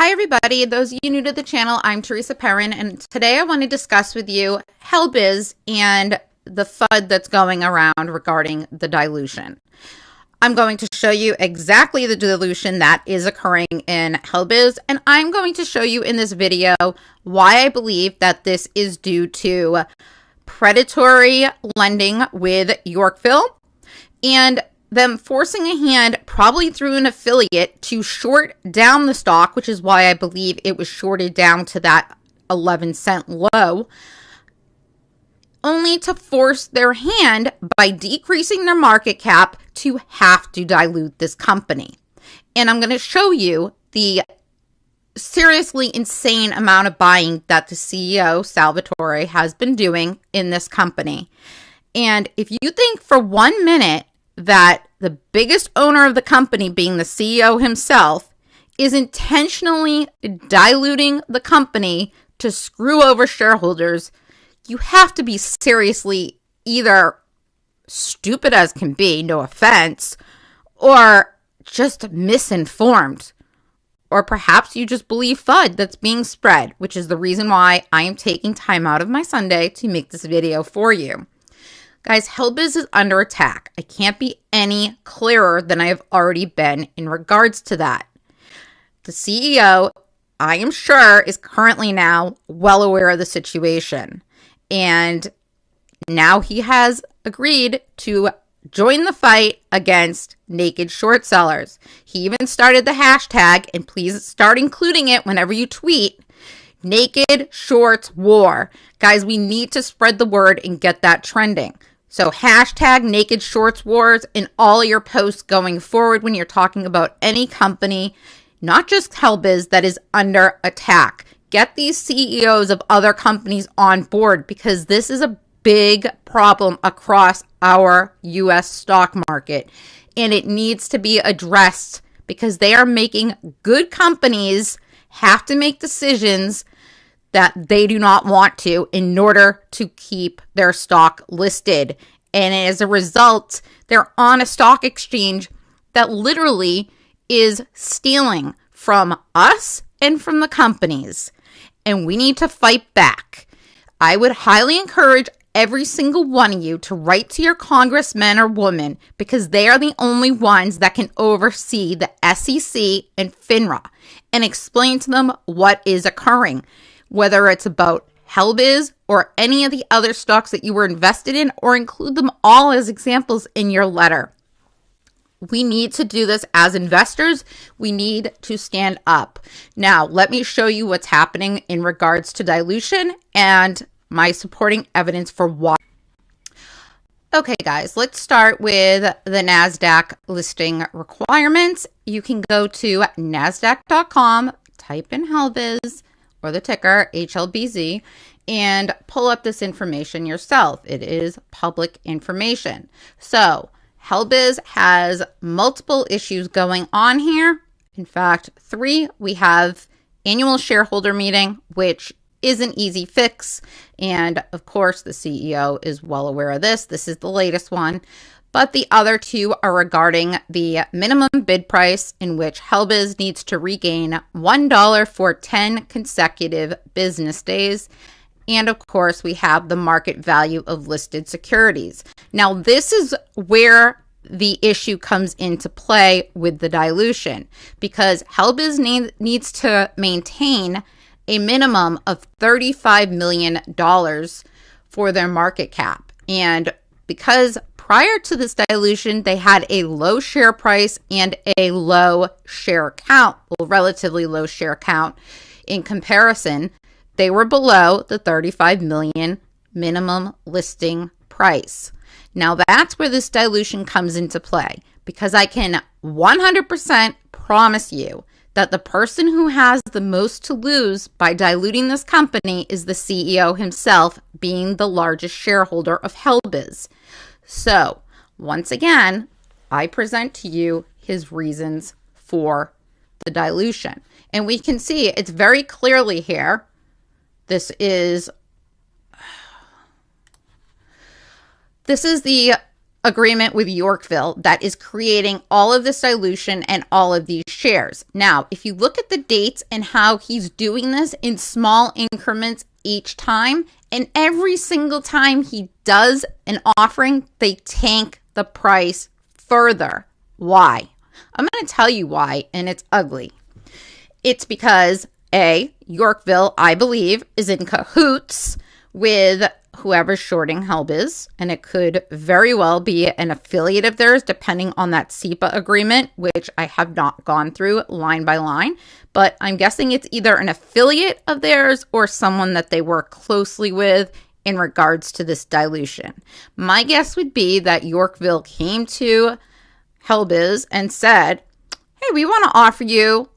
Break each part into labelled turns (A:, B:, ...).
A: Hi everybody, those of you new to the channel, I'm Teresa Perrin, and today I want to discuss with you HLBZ and the FUD that's going around regarding the dilution. I'm going to show you exactly the dilution that is occurring in HLBZ, and I'm going to show you in this video why I believe that this is due to predatory lending with Yorkville and them forcing a hand, probably through an affiliate, to short down the stock, which is why I believe it was shorted down to that 11-cent low, only to force their hand by decreasing their market cap to have to dilute this company. And I'm going to show you the seriously insane amount of buying that the CEO, Salvatore, has been doing in this company. And if you think for 1 minute that the biggest owner of the company, being the CEO himself, is intentionally diluting the company to screw over shareholders, you have to be seriously either stupid as can be, no offense, or just misinformed. Or perhaps you just believe FUD that's being spread, which is the reason why I am taking time out of my Sunday to make this video for you. Guys, HLBZ is under attack. I can't be any clearer than I have already been in regards to that. The CEO, I am sure, is currently now well aware of the situation. And now he has agreed to join the fight against naked short sellers. He even started the hashtag, and please start including it whenever you tweet, Naked Shorts War. Guys, we need to spread the word and get that trending. So hashtag Naked Shorts Wars in all your posts going forward when you're talking about any company, not just HLBZ, that is under attack. Get these CEOs of other companies on board, because this is a big problem across our US stock market, and it needs to be addressed because they are making good companies have to make decisions that they do not want to in order to keep their stock listed. And as a result, they're on a stock exchange that literally is stealing from us and from the companies. And we need to fight back. I would highly encourage every single one of you to write to your congressmen or women, because they are the only ones that can oversee the SEC and FINRA and explain to them what is occurring, whether it's about HLBZ or any of the other stocks that you were invested in, or include them all as examples in your letter. We need to do this as investors. We need to stand up. Now, let me show you what's happening in regards to dilution and my supporting evidence for why. Okay, guys, let's start with the NASDAQ listing requirements. You can go to NASDAQ.com, type in HLBZ, or the ticker HLBZ, and pull up this information yourself. It is public information. So HLBZ has multiple issues going on here. In fact, 3. We have annual shareholder meeting, which is an easy fix. And of course, the CEO is well aware of this. This is the latest one. But the other 2 are regarding the minimum bid price, in which HLBZ needs to regain $1 for 10 consecutive business days. And of course, we have the market value of listed securities. Now, this is where the issue comes into play with the dilution, because HLBZ needs to maintain a minimum of $35 million for their market cap. And because prior to this dilution, they had a low share price and a low share count, well, relatively low share count in comparison, they were below the 35 million minimum listing price. Now that's where this dilution comes into play, because I can 100% promise you that the person who has the most to lose by diluting this company is the CEO himself, being the largest shareholder of HLBZ. So once again, I present to you his reasons for the dilution. And we can see it's very clearly here. This is the agreement with Yorkville that is creating all of this dilution and all of these shares. Now, if you look at the dates and how he's doing this in small increments each time, and every single time he does an offering, they tank the price further. Why? I'm going to tell you why, and it's ugly. It's because A, Yorkville, I believe, is in cahoots with whoever's shorting HLBZ, and it could very well be an affiliate of theirs, depending on that SEPA agreement, which I have not gone through line by line, but I'm guessing it's either an affiliate of theirs or someone that they work closely with in regards to this dilution. My guess would be that Yorkville came to HLBZ and said, hey, we want to offer you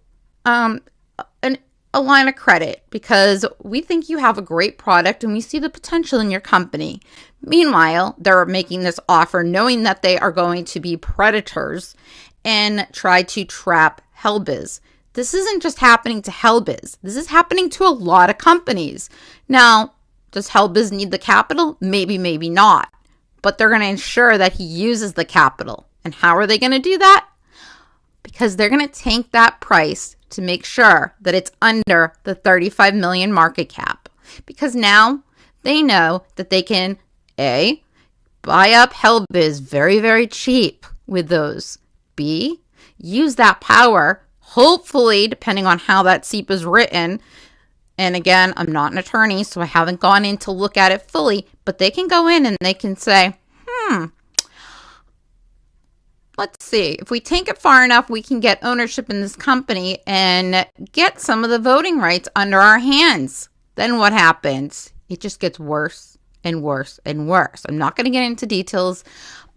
A: a line of credit because we think you have a great product and we see the potential in your company. Meanwhile, they're making this offer knowing that they are going to be predators and try to trap HLBZ. This isn't just happening to HLBZ. This is happening to a lot of companies. Now, does HLBZ need the capital? Maybe, maybe not. But they're going to ensure that he uses the capital. And how are they going to do that? Because they're going to tank that price to make sure that it's under the 35 million market cap. Because now they know that they can, A, buy up HLBZ very, very cheap with those. B, use that power, hopefully, depending on how that SEPA is written. And again, I'm not an attorney, so I haven't gone in to look at it fully, but they can go in and they can say, let's see, if we tank it far enough, we can get ownership in this company and get some of the voting rights under our hands. Then what happens? It just gets worse and worse and worse. I'm not going to get into details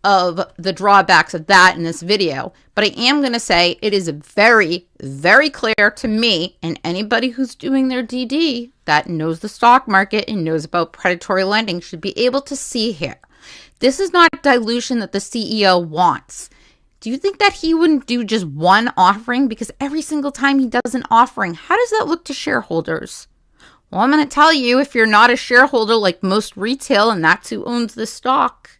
A: of the drawbacks of that in this video, but I am going to say it is very, very clear to me and anybody who's doing their DD that knows the stock market and knows about predatory lending should be able to see here. This is not dilution that the CEO wants. Do you think that he wouldn't do just one offering? Because every single time he does an offering, how does that look to shareholders? Well, I'm going to tell you, if you're not a shareholder like most retail, and that's who owns the stock,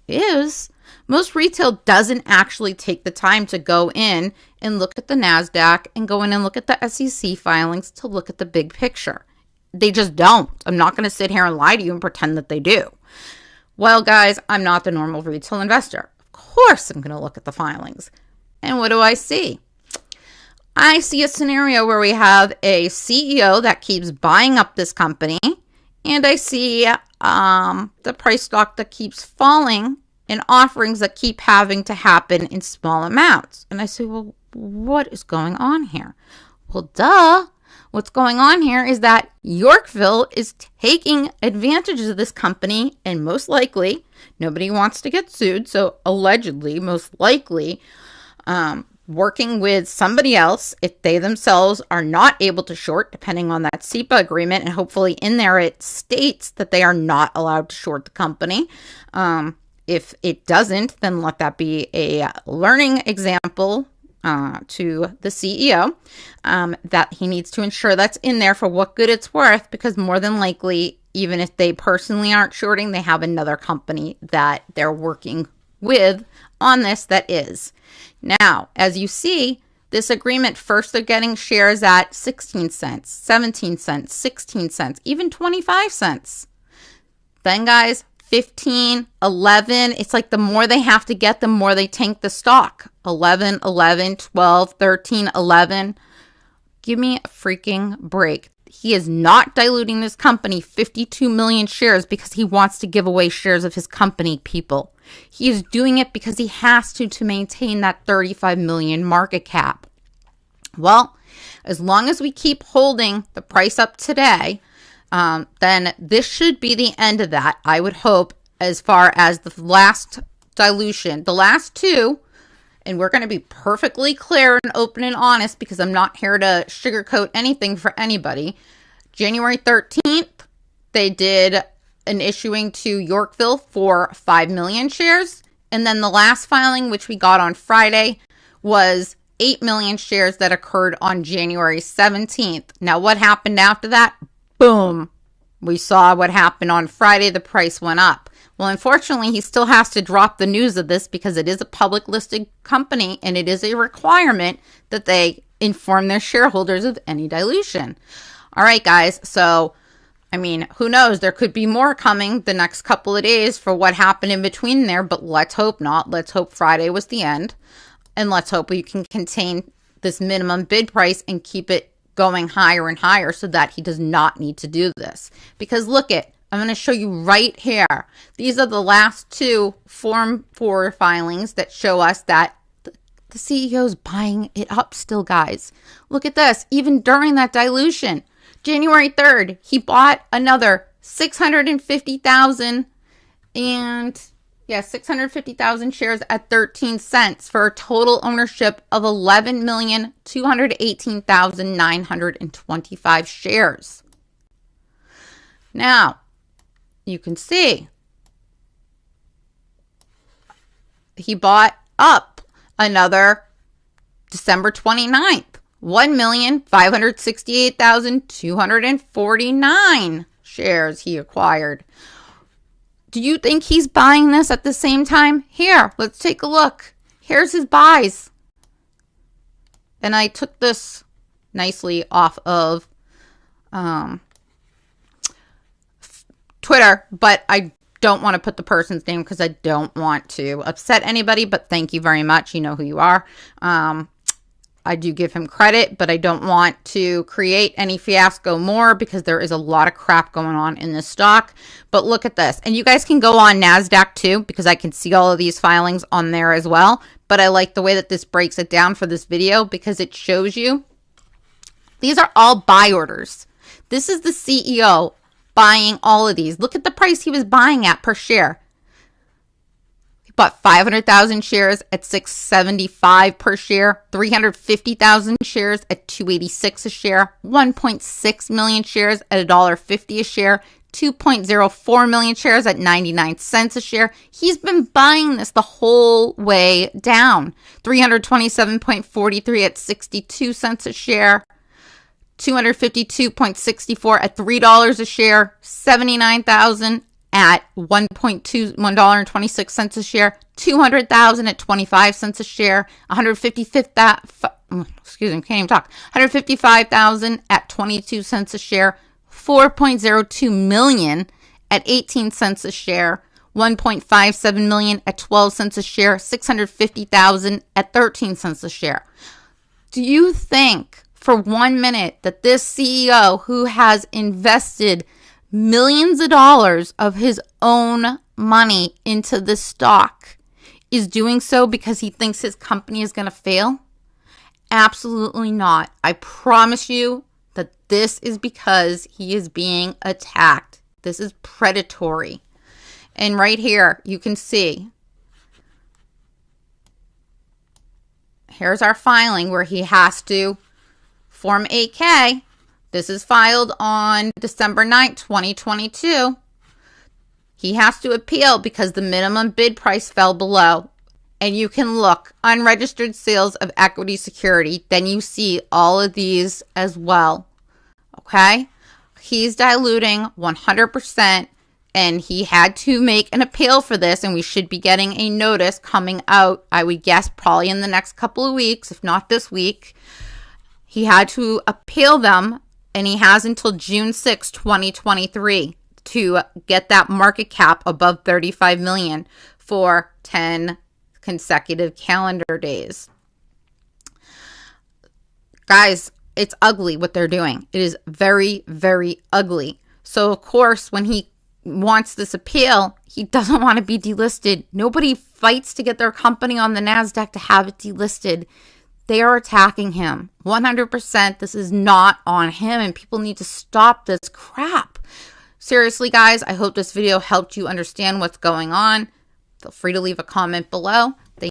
A: is most retail doesn't actually take the time to go in and look at the NASDAQ and go in and look at the SEC filings to look at the big picture. They just don't. I'm not going to sit here and lie to you and pretend that they do. Well, guys, I'm not the normal retail investor. Of course I'm going to look at the filings. And what do I see? I see a scenario where we have a CEO that keeps buying up this company, and I see the price stock that keeps falling and offerings that keep having to happen in small amounts. And I say, well, what is going on here? Well, duh. What's going on here is that Yorkville is taking advantage of this company, and most likely, nobody wants to get sued, so allegedly, most likely, working with somebody else if they themselves are not able to short, depending on that SEPA agreement, and hopefully in there it states that they are not allowed to short the company. If it doesn't, then let that be a learning example to the CEO that he needs to ensure that's in there for what good it's worth, because more than likely, even if they personally aren't shorting, they have another company that they're working with on this that is. Now, as you see, this agreement, first they're getting shares at 16 cents, 17 cents, 16 cents, even 25 cents. Then, guys, 15, 11, it's like the more they have to get, the more they tank the stock. 11, 11, 12, 13, 11. Give me a freaking break. He is not diluting this company 52 million shares because he wants to give away shares of his company, people. He is doing it because he has to maintain that 35 million market cap. Well, as long as we keep holding the price up today, then this should be the end of that, I would hope, as far as the last dilution. The last two, and we're going to be perfectly clear and open and honest because I'm not here to sugarcoat anything for anybody. January 13th, they did an issuing to Yorkville for 5 million shares. And then the last filing, which we got on Friday, was 8 million shares that occurred on January 17th. Now, what happened after that? Boom. We saw what happened on Friday. The price went up. Well, unfortunately, he still has to drop the news of this because it is a public listed company and it is a requirement that they inform their shareholders of any dilution. All right, guys. So, I mean, who knows? There could be more coming the next couple of days for what happened in between there, but let's hope not. Let's hope Friday was the end. And let's hope we can contain this minimum bid price and keep it going higher and higher so that he does not need to do this. Because look it. I'm going to show you right here. These are the last two Form 4 filings that show us that the CEO is buying it up still, guys. Look at this. Even during that dilution, January 3rd, he bought another 650,000 shares at 13 cents for a total ownership of 11,218,925 shares. Now, you can see he bought up another December 29th, 1,568,249 shares he acquired. Do you think he's buying this at the same time? Here, let's take a look. Here's his buys. And I took this nicely off of Twitter, but I don't want to put the person's name because I don't want to upset anybody, but thank you very much. You know who you are. I do give him credit, but I don't want to create any fiasco more because there is a lot of crap going on in this stock. But look at this. And you guys can go on NASDAQ too because I can see all of these filings on there as well. But I like the way that this breaks it down for this video because it shows you these are all buy orders. This is the CEO buying all of these. Look at the price he was buying at per share. He bought 500,000 shares at $6.75 per share, 350,000 shares at $2.86 a share, 1.6 million shares at $1.50 a share, 2.04 million shares at 99 cents a share. He's been buying this the whole way down. 327.43 at 62 cents a share. 252.64 at $3 a share, 79,000 at $1.26 a share, 200,000 at 25 cents a share, 155,000 at 22 cents a share, 4.02 million at 18 cents a share, 1.57 million at 12 cents a share, 650,000 at 13 cents a share. Do you think for 1 minute that this CEO who has invested millions of dollars of his own money into this stock is doing so because he thinks his company is going to fail? Absolutely not. I promise you that this is because he is being attacked. This is predatory. And right here, you can see, here's our filing where he has to Form 8K. This is filed on December 9th, 2022. He has to appeal because the minimum bid price fell below. And you can look, unregistered sales of equity security. Then you see all of these as well. Okay? He's diluting 100%. And he had to make an appeal for this. And we should be getting a notice coming out, I would guess, probably in the next couple of weeks, if not this week. He had to appeal them, and he has until June 6, 2023 to get that market cap above 35 million for 10 consecutive calendar days. Guys, it's ugly what they're doing. It is very, very ugly. So, of course, when he wants this appeal, he doesn't want to be delisted. Nobody fights to get their company on the NASDAQ to have it delisted. They are attacking him 100%. This is not on him, and people need to stop this crap. Seriously, guys, I hope this video helped you understand what's going on. Feel free to leave a comment below.